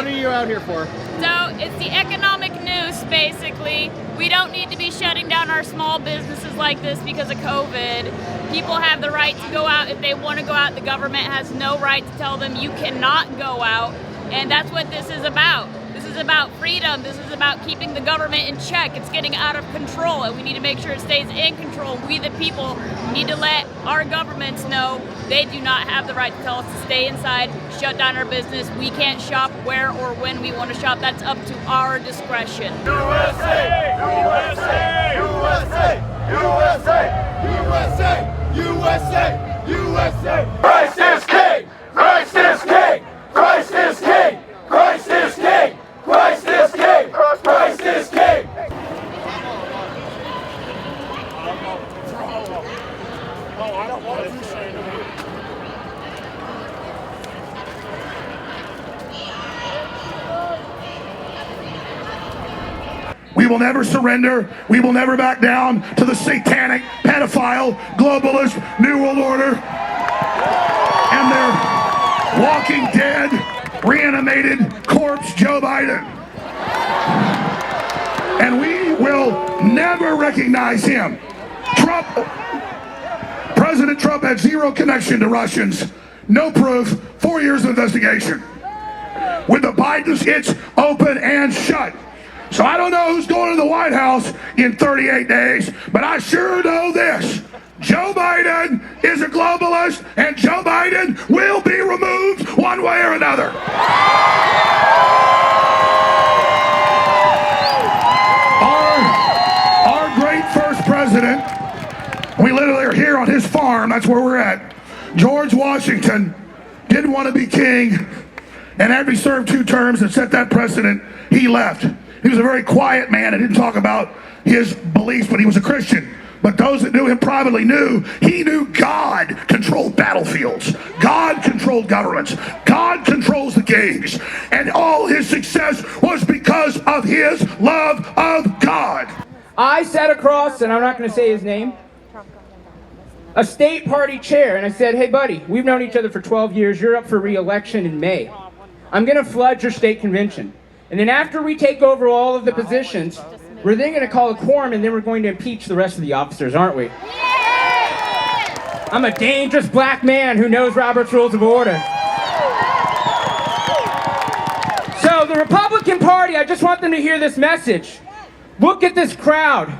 What are you out here for? So it's the economic noose, basically. We don't need to be shutting down our small businesses like this because of COVID. People have the right to go out if they want to go out. The government has no right to tell them you cannot go out. And that's what this is about. This is about freedom. This is about keeping the government in check. It's getting out of control, and we need to make sure it stays in control. We, the people, need to let our governments know they do not have the right to tell us to stay inside, shut down our business. We can't shop where or when we want to shop. That's up to our discretion. USA! USA! USA! USA! USA! USA! USA! Christ is King! Christ is King! Christ is King! Christ is King! Christ is King! Christ is King! Oh, I don't want to say it. We will never surrender. We will never back down to the satanic, pedophile, globalist, New World Order and their walking dead, reanimated corpse, Joe Biden. And we will never recognize him. President Trump had zero connection to Russians. No proof. 4 years of investigation. With the Bidens, it's open and shut. So I don't know who's going to the White House in 38 days, but I sure know this. Joe Biden is a globalist, and Joe Biden will be removed one way or another. Our great first president, we literally are here on his farm, that's where we're at. George Washington didn't want to be king, and after he served 2 terms and set that precedent, he left. He was a very quiet man and didn't talk about his beliefs, but he was a Christian. But those that knew him privately knew he knew God controlled battlefields. God controlled governments. God controls the games. And all his success was because of his love of God. I sat across, and I'm not going to say his name, a state party chair, and I said, hey buddy, we've known each other for 12 years. You're up for re-election in May. I'm going to flood your state convention. And then after we take over all of the positions, we're then going to call a quorum, and then we're going to impeach the rest of the officers, aren't we? I'm a dangerous black man who knows Robert's Rules of Order. So the Republican Party, I just want them to hear this message. Look at this crowd.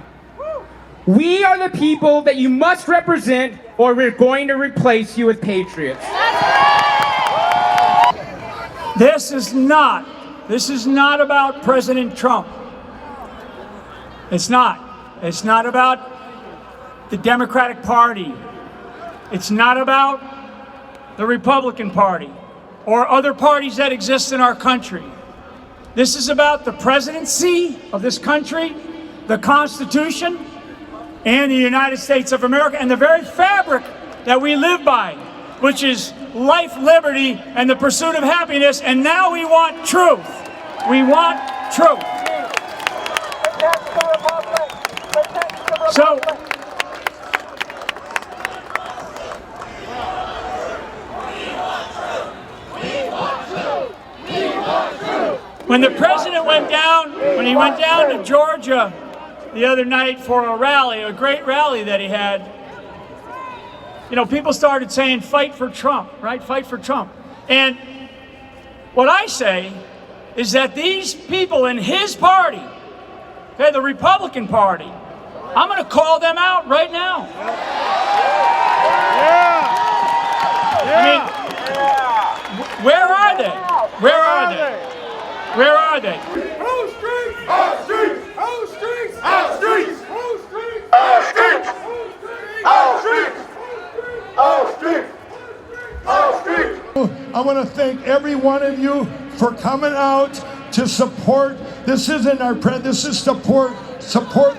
We are the people that you must represent, or we're going to replace you with patriots. This is not about President Trump. It's not. It's not about the Democratic Party. It's not about the Republican Party or other parties that exist in our country. This is about the presidency of this country, the Constitution, and the United States of America, and the very fabric that we live by, which is life, liberty, and the pursuit of happiness. And now we want truth. We want truth. So, when the president went down, when he went down to Georgia the other night for a rally, a great rally that he had, you know, people started saying, fight for Trump, right? Fight for Trump. And what I say is that these people in his party, okay, the Republican Party, I'm going to call them out right now. I mean, where are they? Where are they? Where are they? Our streets! Our streets! Our streets! Our streets! Our streets! Our streets! Our streets! Our streets! I want to thank every one of you for coming out to support. This isn't our this is support.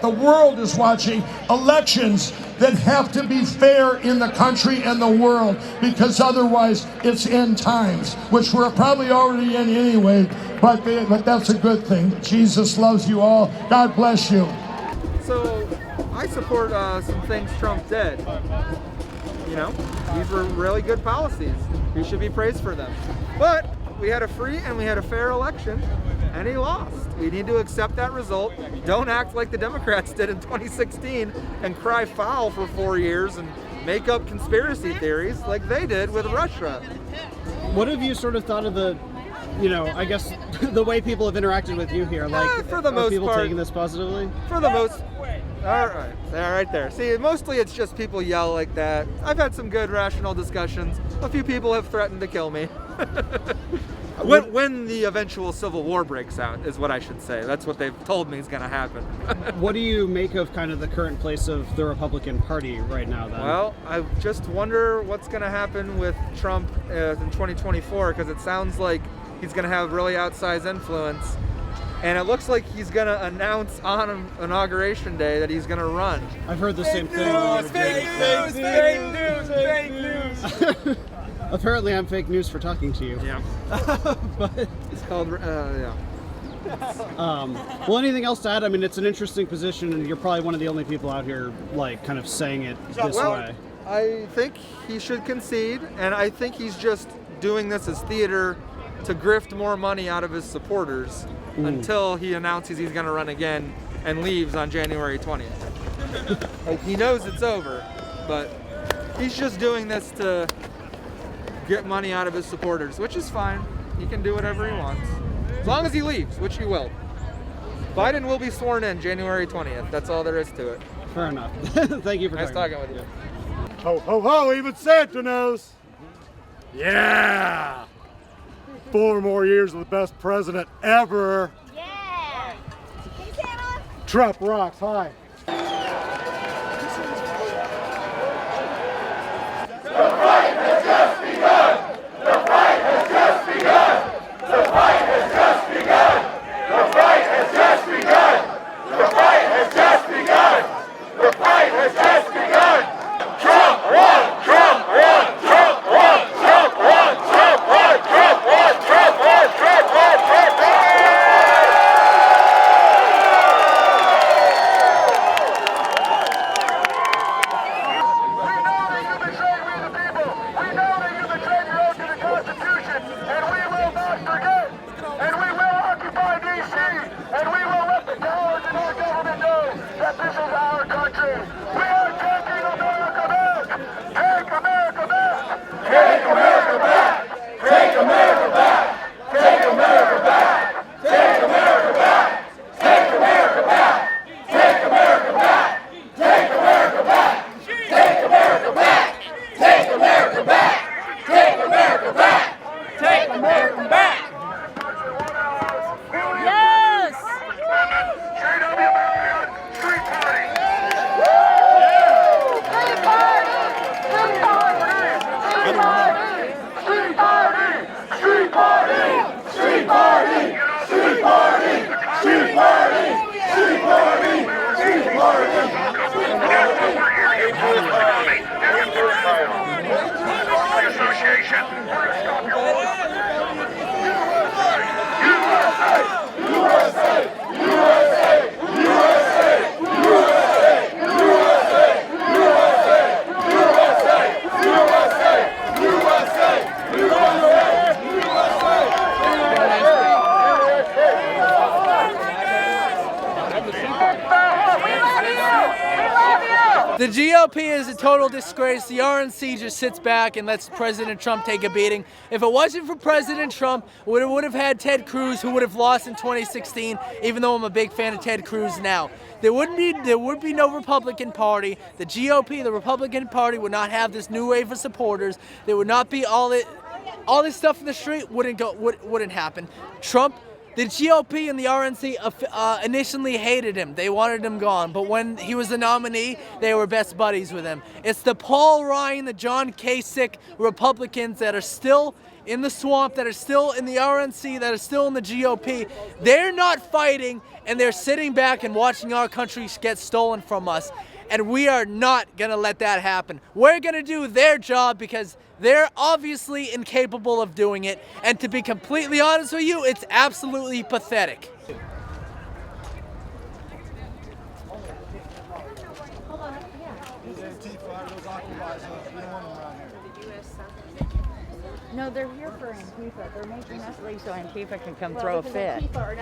The world is watching elections that have to be fair in the country and the world, because otherwise it's end times, which we're probably already in anyway, but that's a good thing. Jesus loves you all. God bless you. So I support some things Trump did. You know, these were really good policies. We should be praised for them. But we had a free and we had a fair election, and he lost. We need to accept that result. Don't act like the Democrats did in 2016 and cry foul for 4 years and make up conspiracy theories like they did with Russia. What have you sort of thought of the, I guess, the way people have interacted with you here? Like, for the are most people part, taking this positively? For the most, all right there. See, mostly it's just people yell like that. I've had some good rational discussions. A few people have threatened to kill me. When the eventual civil war breaks out is what I should say. That's what they've told me is going to happen. What do you make of kind of the current place of the Republican Party right now then? Well, I just wonder what's going to happen with Trump in 2024, because it sounds like he's going to have really outsized influence. And it looks like he's going to announce on Inauguration Day that he's going to run. I've heard the same thing. Fake news. Apparently I'm fake news for talking to you. Yeah. But it's called, yeah. Well, anything else to add? I mean, it's an interesting position, and you're probably one of the only people out here, like, kind of saying it this way. I think he should concede, and I think he's just doing this as theater to grift more money out of his supporters until he announces he's going to run again and leaves on January 20th. Like, he knows it's over, but he's just doing this to get money out of his supporters, which is fine. He can do whatever he wants. As long as he leaves, which he will. Biden will be sworn in January 20th. That's all there is to it. Fair enough. Thank you for nice talking with you. Ho, ho, ho, even Santa knows. Yeah! 4 more years of the best president ever. Yeah! Hey, Santa! Trump rocks. Hi. The fight has just begun! The fight has just begun! The fight has just begun! The fight has just begun! The fight has just begun! The fight has just begun! Trump won! Trump won! Trump won! Trump won! Trump won! Trump won! Trump won! Trump won! Trump won! The GOP is a total disgrace. The RNC just sits back and lets President Trump take a beating. If it wasn't for President Trump, we would have had Ted Cruz, who would have lost in 2016, even though I'm a big fan of Ted Cruz now. There would be no Republican Party. The GOP, the Republican Party, would not have this new wave of supporters. There would not be all this stuff in the street wouldn't happen. Trump, the GOP and the RNC initially hated him. They wanted him gone. But when he was the nominee, they were best buddies with him. It's the Paul Ryan, the John Kasich Republicans that are still in the swamp, that are still in the RNC, that are still in the GOP. They're not fighting, and they're sitting back and watching our country get stolen from us. And we are not going to let that happen. We're going to do their job because they're obviously incapable of doing it. And to be completely honest with you, it's absolutely pathetic. No, they're here for Antifa. They're making us leave so Antifa can come throw a fit. Antifa are nothing